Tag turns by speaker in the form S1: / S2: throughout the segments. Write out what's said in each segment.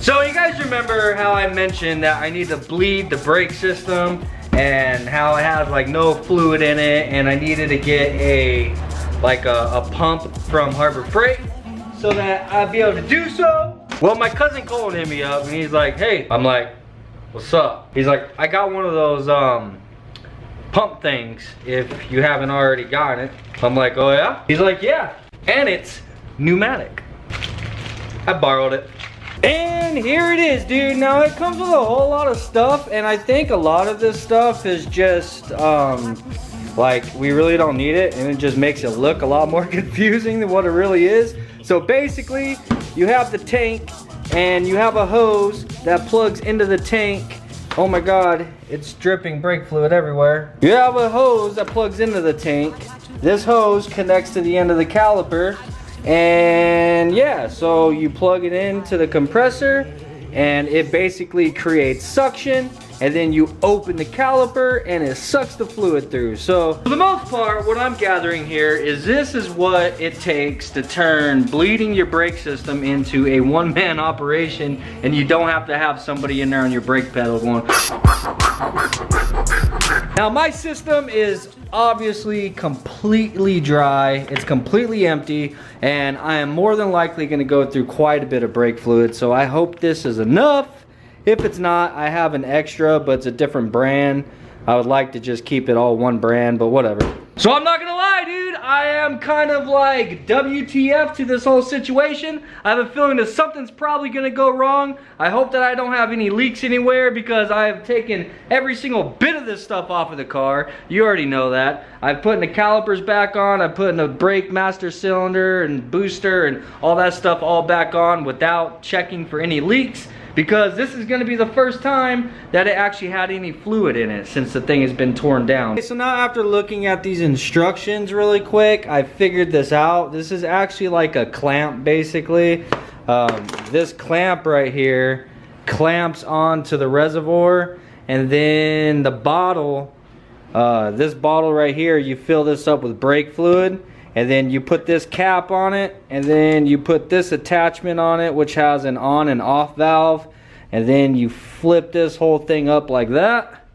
S1: So you guys remember how I mentioned that I need to bleed the brake system and how it has like no fluid in it, and I needed to get a pump from Harbor Freight so that I'd be able to do so? Well, my cousin Colin hit me up and he's like, hey, I'm like, what's up? He's like, I got one of those pump things if you haven't already gotten it. I'm like, oh yeah? He's like, yeah, and it's pneumatic. I borrowed it. And here it is, dude. Now it comes with a whole lot of stuff, and I think a lot of this stuff is just like we really don't need it, and it just makes it look a lot more confusing than what it really is. So basically, you have the tank and you have a hose that plugs into the tank. Oh my god, it's dripping brake fluid everywhere. You have a hose that plugs into the tank. This hose connects to the end of the caliper. And yeah, so you plug it into the compressor and it basically creates suction, and then you open the caliper and it sucks the fluid through. So for the most part, what I'm gathering here is this is what it takes to turn bleeding your brake system into a one-man operation, and you don't have to have somebody in there on your brake pedal going. Now my system is obviously completely dry, it's completely empty, and I am more than likely going to go through quite a bit of brake fluid, so I hope this is enough. If it's not, I have an extra, but it's a different brand. I would like to just keep it all one brand, but whatever. So I'm not gonna lie, dude, I am kind of like WTF to this whole situation. I have a feeling that something's probably gonna go wrong. I hope that I don't have any leaks anywhere, because I have taken every single bit of this stuff off of the car. You already know that. I've put the calipers back on, I've put the brake master cylinder and booster and all that stuff all back on without checking for any leaks, because this is gonna be the first time that it actually had any fluid in it since the thing has been torn down. Okay, so now after looking at these instructions really quick, I figured this out. This is actually like a clamp, basically. This clamp right here clamps onto the reservoir, and then the bottle, this bottle right here, you fill this up with brake fluid, and then you put this cap on it, and then you put this attachment on it, which has an on and off valve, and then you flip this whole thing up like that,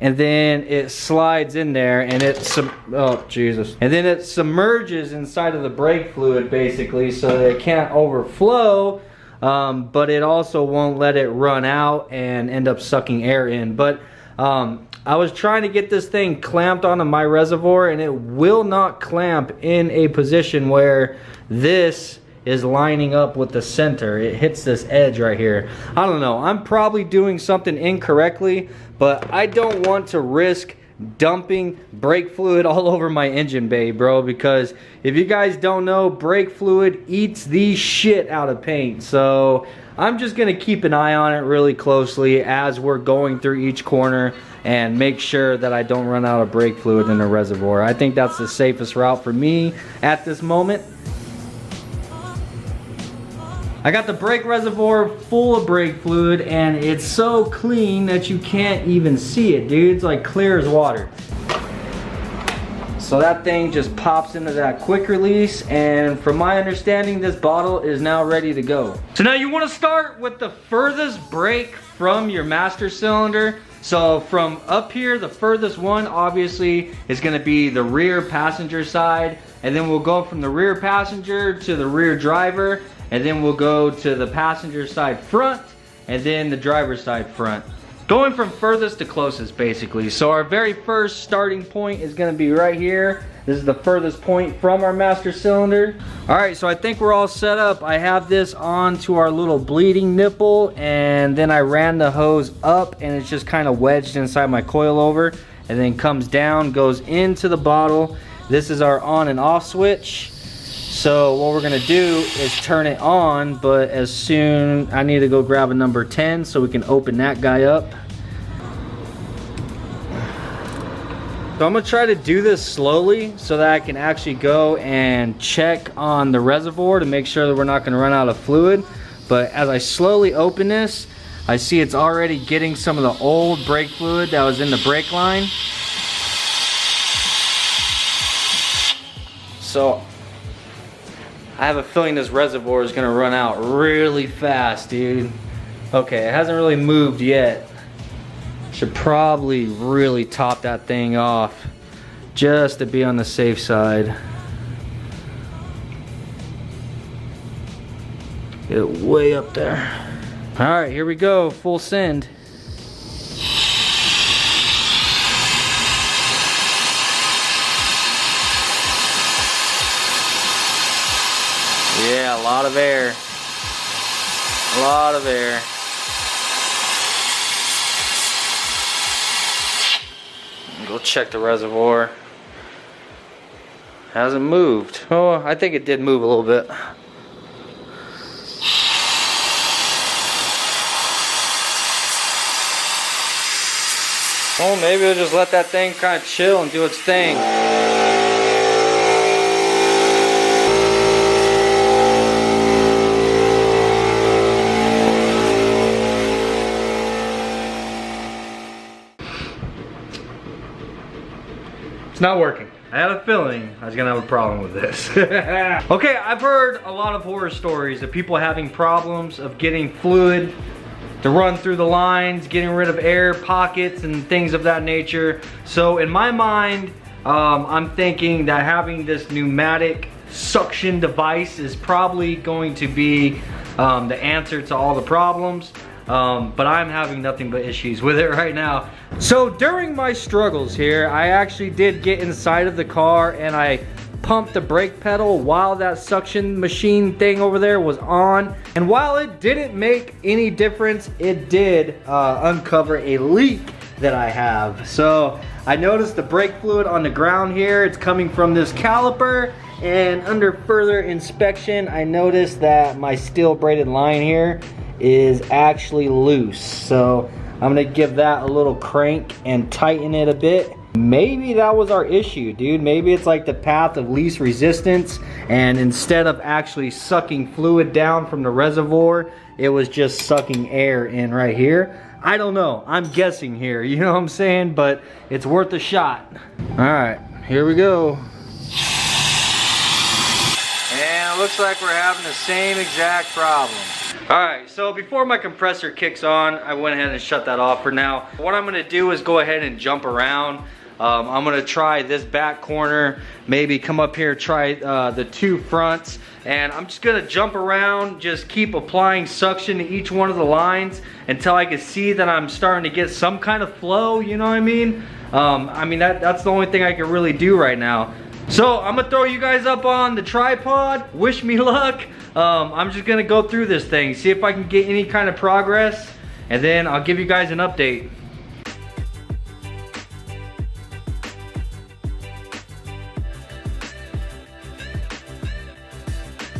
S1: and then it slides in there, and and then it submerges inside of the brake fluid basically, so that it can't overflow, but it also won't let it run out and end up sucking air in. But I was trying to get this thing clamped onto my reservoir, and it will not clamp in a position where this is lining up with the center. It hits this edge right here. I don't know, I'm probably doing something incorrectly, but I don't want to risk dumping brake fluid all over my engine bay, bro, because if you guys don't know, brake fluid eats the shit out of paint. So I'm just gonna keep an eye on it really closely as we're going through each corner and make sure that I don't run out of brake fluid in the reservoir. I think that's the safest route for me at this moment. I got the brake reservoir full of brake fluid, and it's so clean that you can't even see it, dude. It's like clear as water. So that thing just pops into that quick release, and from my understanding, this bottle is now ready to go. So now you want to start with the furthest brake from your master cylinder. So from up here, the furthest one obviously is going to be the rear passenger side, and then we'll go from the rear passenger to the rear driver, and then we'll go to the passenger side front, and then the driver's side front. Going from furthest to closest, basically. So our very first starting point is gonna be right here. This is the furthest point from our master cylinder. All right, so I think we're all set up. I have this onto our little bleeding nipple, and then I ran the hose up, and it's just kind of wedged inside my coilover, and then comes down, goes into the bottle. This is our on and off switch. So what we're gonna do is turn it on, but as soon, I need to go grab a number 10 so we can open that guy up. So I'm gonna try to do this slowly so that I can actually go and check on the reservoir to make sure that we're not gonna run out of fluid. But as I slowly open this, I see it's already getting some of the old brake fluid that was in the brake line. So I have a feeling this reservoir is gonna run out really fast, dude. Okay, it hasn't really moved yet. Should probably really top that thing off just to be on the safe side. Get it way up there. All right, here we go, full send. Yeah, a lot of air. A lot of air. Go check the reservoir. Hasn't moved. Oh, I think it did move a little bit. Oh, maybe we'll just let that thing kind of chill and do its thing. It's not working. I had a feeling I was gonna have a problem with this. Okay, I've heard a lot of horror stories of people having problems of getting fluid to run through the lines, getting rid of air pockets and things of that nature. So in my mind, I'm thinking that having this pneumatic suction device is probably going to be the answer to all the problems. But I'm having nothing but issues with it right now. So during my struggles here, I actually did get inside of the car and I pumped the brake pedal while that suction machine thing over there was on. And while it didn't make any difference, it did uncover a leak that I have. So I noticed the brake fluid on the ground here. It's coming from this caliper. And under further inspection, I noticed that my steel braided line here is actually loose. So I'm gonna give that a little crank and tighten it a bit. Maybe that was our issue, dude. Maybe it's like the path of least resistance, and instead of actually sucking fluid down from the reservoir, it was just sucking air in right here. I don't know, I'm guessing here, you know what I'm saying? But it's worth a shot. All right, here we go. And it looks like we're having the same exact problem. Alright, so before my compressor kicks on, I went ahead and shut that off for now. What I'm going to do is go ahead and jump around. I'm going to try this back corner, maybe come up here, try the two fronts. And I'm just going to jump around, just keep applying suction to each one of the lines until I can see that I'm starting to get some kind of flow, you know what I mean? That's the only thing I can really do right now. So I'm gonna throw you guys up on the tripod. Wish me luck. I'm just gonna go through this thing, see if I can get any kind of progress, and then I'll give you guys an update.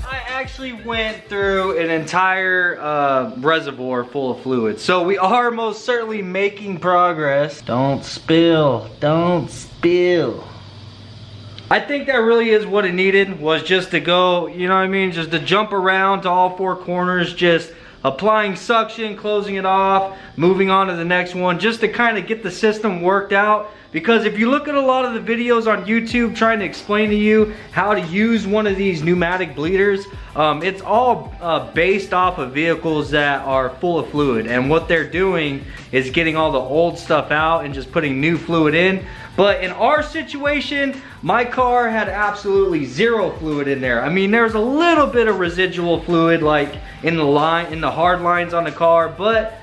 S1: I actually went through an entire reservoir full of fluid, so we are most certainly making progress. Don't spill, don't spill. I think that really is what it needed, was just to go, you know what I mean, just to jump around to all four corners, just applying suction, closing it off, moving on to the next one, just to kind of get the system worked out. Because if you look at a lot of the videos on YouTube trying to explain to you how to use one of these pneumatic bleeders, it's all based off of vehicles that are full of fluid, and what they're doing is getting all the old stuff out and just putting new fluid in. But in our situation, my car had absolutely zero fluid in there. I mean, there's a little bit of residual fluid like in the hard lines on the car, but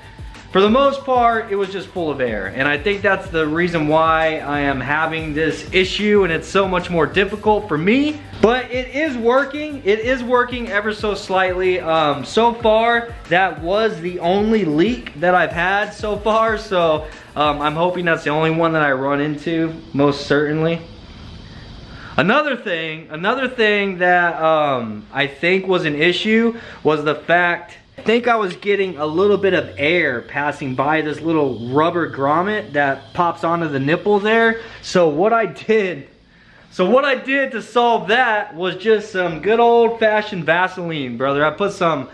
S1: for the most part, it was just full of air. And I think that's the reason why I am having this issue, and it's so much more difficult for me. But it is working. It is working ever so slightly. So far, that was the only leak that I've had so far. So I'm hoping that's the only one that I run into, most certainly. Another thing that I think was an issue was the fact, I think I was getting a little bit of air passing by this little rubber grommet that pops onto the nipple there. So what I did to solve that was just some good old-fashioned Vaseline, brother. I put some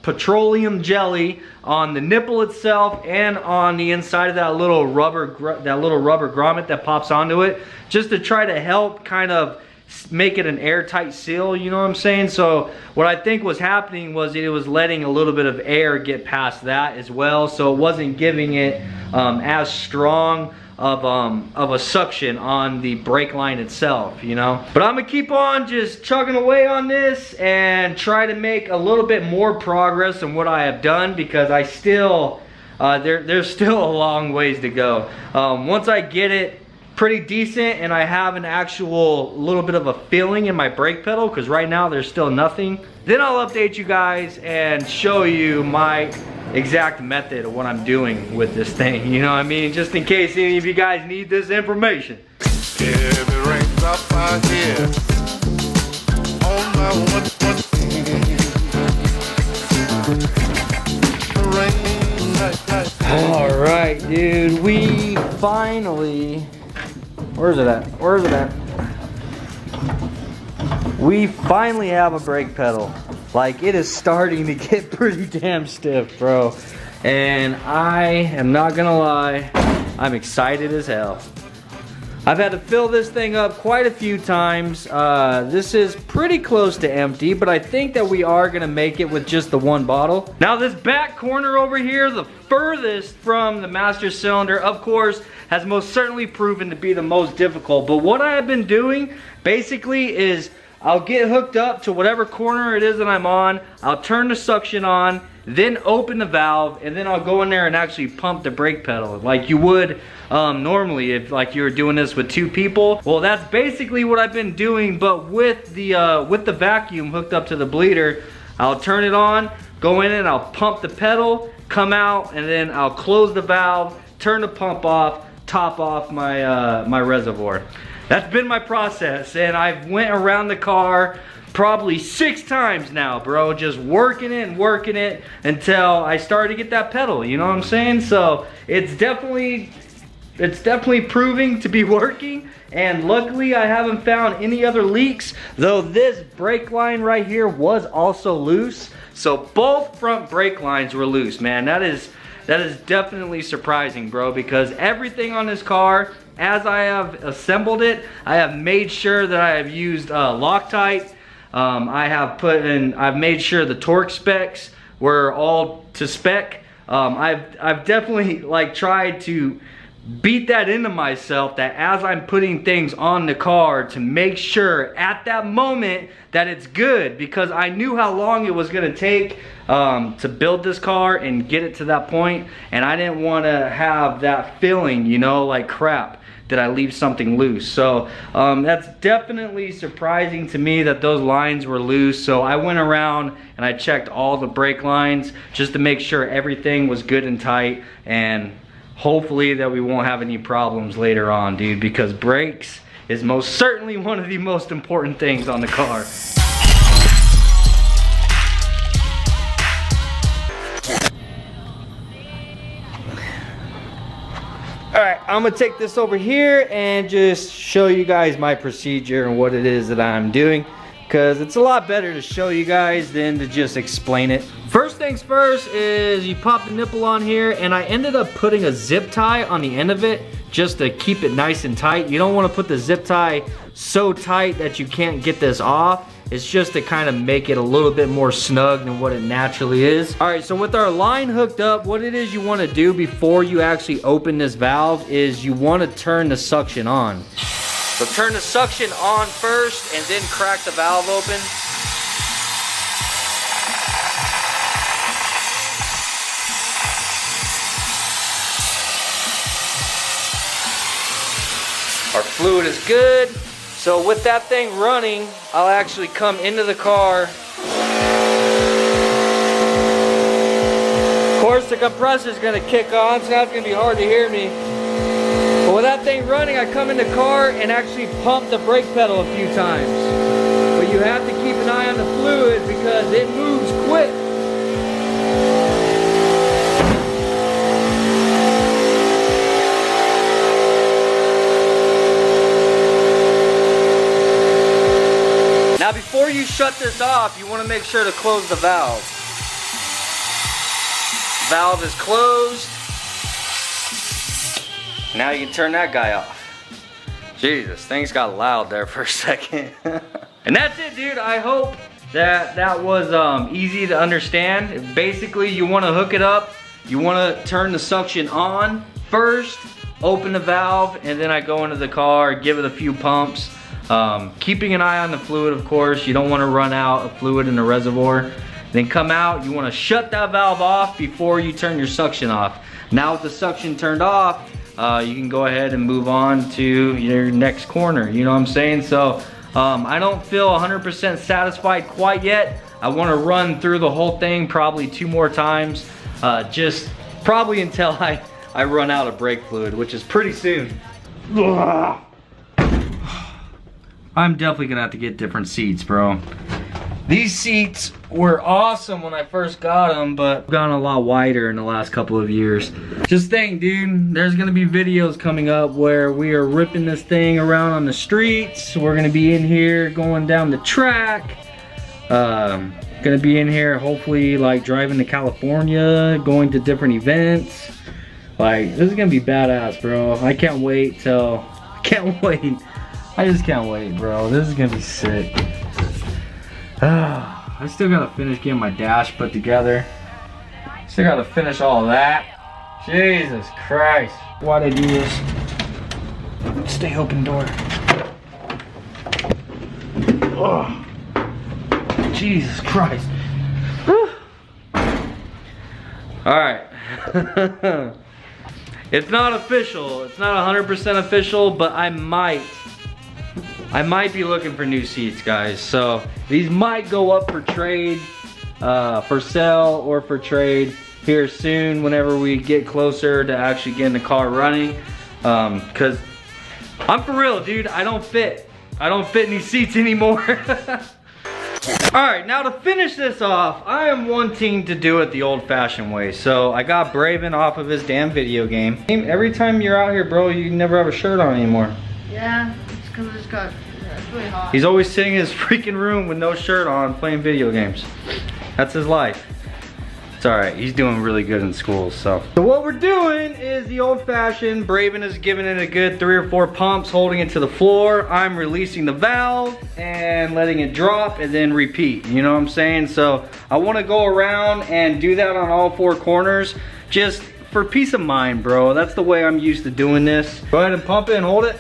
S1: petroleum jelly on the nipple itself and on the inside of that little rubber grommet that pops onto it, just to try to help kind of make it an airtight seal, you know what I'm saying? So what I think was happening was it was letting a little bit of air get past that as well, so it wasn't giving it as strong of a suction on the brake line itself, you know. But I'm gonna keep on just chugging away on this and try to make a little bit more progress than what I have done, because I still there's still a long ways to go. Once I get it pretty decent and I have an actual little bit of a feeling in my brake pedal, because right now there's still nothing, then I'll update you guys and show you my exact method of what I'm doing with this thing, you know what I mean? Just in case any of you guys need this information.
S2: If it rains up out here on my
S1: all right, dude, we finally, where's it at? We finally have a brake pedal. Like, it is starting to get pretty damn stiff, bro. And I am not gonna lie, I'm excited as hell. I've had to fill this thing up quite a few times. This is pretty close to empty, but I think that we are gonna make it with just the one bottle. Now this back corner over here, the furthest from the master cylinder, of course, has most certainly proven to be the most difficult. But what I have been doing basically is I'll get hooked up to whatever corner it is that I'm on, I'll turn the suction on, then open the valve, and then I'll go in there and actually pump the brake pedal like you would normally if like you were doing this with two people. Well, that's basically what I've been doing, but with the vacuum hooked up to the bleeder. I'll turn it on, go in and I'll pump the pedal, come out, and then I'll close the valve, turn the pump off, top off my my reservoir. That's been my process, and I've went around the car probably 6 times now, bro, just working it until I started to get that pedal, you know what I'm saying? So it's definitely proving to be working, and luckily I haven't found any other leaks, though this brake line right here was also loose. So both front brake lines were loose, man. That is definitely surprising, bro, because everything on this car, as I have assembled it, I have made sure that I have used Loctite. I've made sure the torque specs were all to spec. I've definitely like tried to beat that into myself, that as I'm putting things on the car, to make sure at that moment that it's good, because I knew how long it was gonna take to build this car and get it to that point, and I didn't want to have that feeling, you know, like crap, did I leave something loose? So that's definitely surprising to me that those lines were loose. So I went around and I checked all the brake lines just to make sure everything was good and tight, and hopefully that we won't have any problems later on, dude, because brakes is most certainly one of the most important things on the car. Alright, I'm gonna take this over here and just show you guys my procedure and what it is that I'm doing, because it's a lot better to show you guys than to just explain it. First things first is you pop the nipple on here, and I ended up putting a zip tie on the end of it just to keep it nice and tight. You don't want to put the zip tie so tight that you can't get this off. It's just to kind of make it a little bit more snug than what it naturally is. All right, so with our line hooked up, what it is you want to do before you actually open this valve is you want to turn the suction on. So turn the suction on first and then crack the valve open. Our fluid is good. So with that thing running, I'll actually come into the car. Of course, the compressor is going to kick on, so now it's going to be hard to hear me. But with that thing running, I come in the car and actually pump the brake pedal a few times. But you have to keep an eye on the fluid because it moves quick. Now before you shut this off, you want to make sure to close the valve. Valve is closed. Now you can turn that guy off. Jesus, things got loud there for a second. And that's it, dude. I hope that was easy to understand. Basically, you want to hook it up. You want to turn the suction on first, open the valve, and then I go into the car, give it a few pumps. Keeping an eye on the fluid, of course. You don't want to run out of fluid in the reservoir. Then come out, you want to shut that valve off before you turn your suction off. Now with the suction turned off, you can go ahead and move on to your next corner, you know what I'm saying? So I don't feel 100% satisfied quite yet. I want to run through the whole thing probably 2 more times, just probably until I run out of brake fluid, which is pretty soon. I'm definitely gonna have to get different seats, bro. These seats were awesome when I first got them, but gotten a lot wider in the last couple of years. Just think, dude, there's gonna be videos coming up where we are ripping this thing around on the streets. We're gonna be in here going down the track. Gonna be in here hopefully like driving to California, going to different events. Like, this is gonna be badass, bro. I can't wait. I just can't wait, bro. This is gonna be sick. I still gotta finish getting my dash put together. Still gotta finish all of that. Jesus Christ. Why'd I do this? Stay open door. Oh, Jesus Christ. Alright. It's not official. It's not 100% official, but I might be looking for new seats, guys. So these might go up for trade, for sale or for trade here soon whenever we get closer to actually getting the car running. Cause I'm for real, dude. I don't fit in these seats anymore. All right, now to finish this off, I am wanting to do it the old-fashioned way. So I got Braven off of his damn video game. Every time you're out here, bro, you never have a shirt on anymore.
S3: Yeah, it's because it's really hot.
S1: He's always sitting in his freaking room with no shirt on playing video games. That's his life. It's alright, he's doing really good in school, so. So what we're doing is the old-fashioned. Braven is giving it a good 3 or 4 pumps, holding it to the floor. I'm releasing the valve and letting it drop and then repeat, you know what I'm saying? So I want to go around and do that on all 4 corners, just for peace of mind, bro. That's the way I'm used to doing this. Go ahead and pump it and hold it.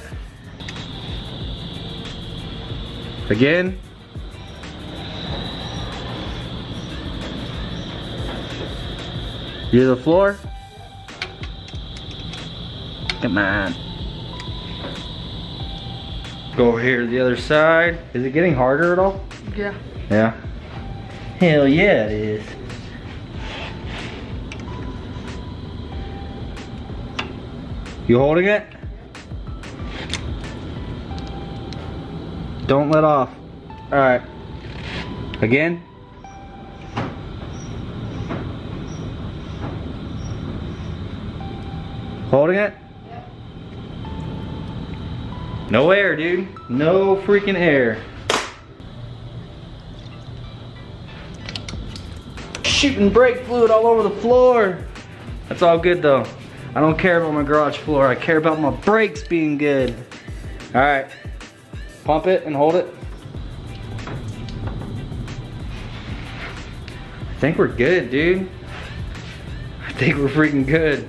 S1: Again. You to the floor. Come on. Go over here to the other side. Is it getting harder at all?
S3: Yeah.
S1: Yeah. Hell yeah, it is. You holding it? Don't let off. All right. Again. Holding it?
S3: Yep.
S1: No air, dude. No freaking air. Shooting brake fluid all over the floor. That's all good though. I don't care about my garage floor. I care about my brakes being good. All right. Pump it and hold it. I think we're good, dude. I think we're freaking good.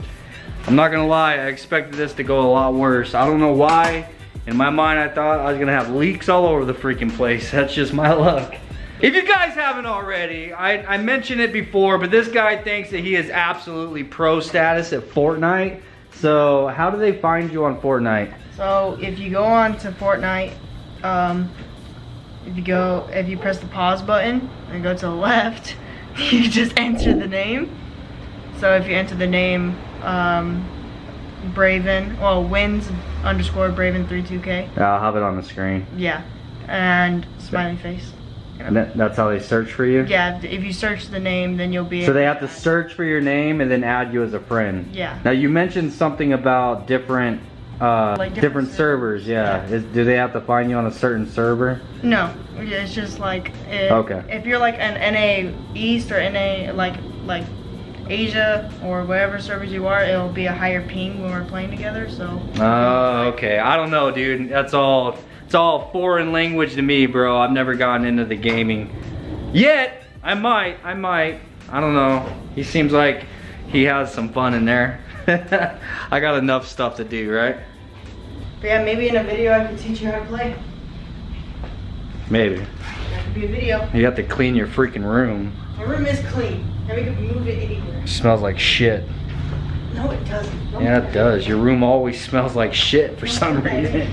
S1: I'm not gonna lie, I expected this to go a lot worse. I don't know why. In my mind, I thought I was gonna have leaks all over the freaking place. That's just my luck. If you guys haven't already, I mentioned it before, but this guy thinks that he is absolutely pro status at Fortnite. So how do they find you on Fortnite?
S3: So if you go on to Fortnite, if you press the pause button and go to the left, you just enter the name. So if you enter the name, Braven, well, wins_Braven32K.
S1: Yeah, I'll have it on the screen.
S3: Yeah, and smiley face.
S1: And that's how they search for you?
S3: Yeah, if you search the name, then you'll be.
S1: So they have to search for your name and then add you as a friend.
S3: Yeah.
S1: Now you mentioned something about different different servers. Yeah. Do they have to find you on a certain server?
S3: No, it's just like if,
S1: okay.
S3: If you're like an NA East or NA like Asia or wherever servers you are, it'll be a higher ping when we're playing together. So.
S1: Oh, okay. I don't know, dude. It's all foreign language to me, bro. I've never gotten into the gaming yet. I might. I don't know. He seems like he has some fun in there. I got enough stuff to do, right?
S3: But yeah, maybe in a video I can teach you how to play.
S1: Maybe.
S3: That could be a video.
S1: You have to clean your freaking room.
S3: My room is clean, and we can move it anywhere.
S1: It smells like shit.
S3: No, it doesn't.
S1: Yeah, it does. Your room always smells like shit for some reason.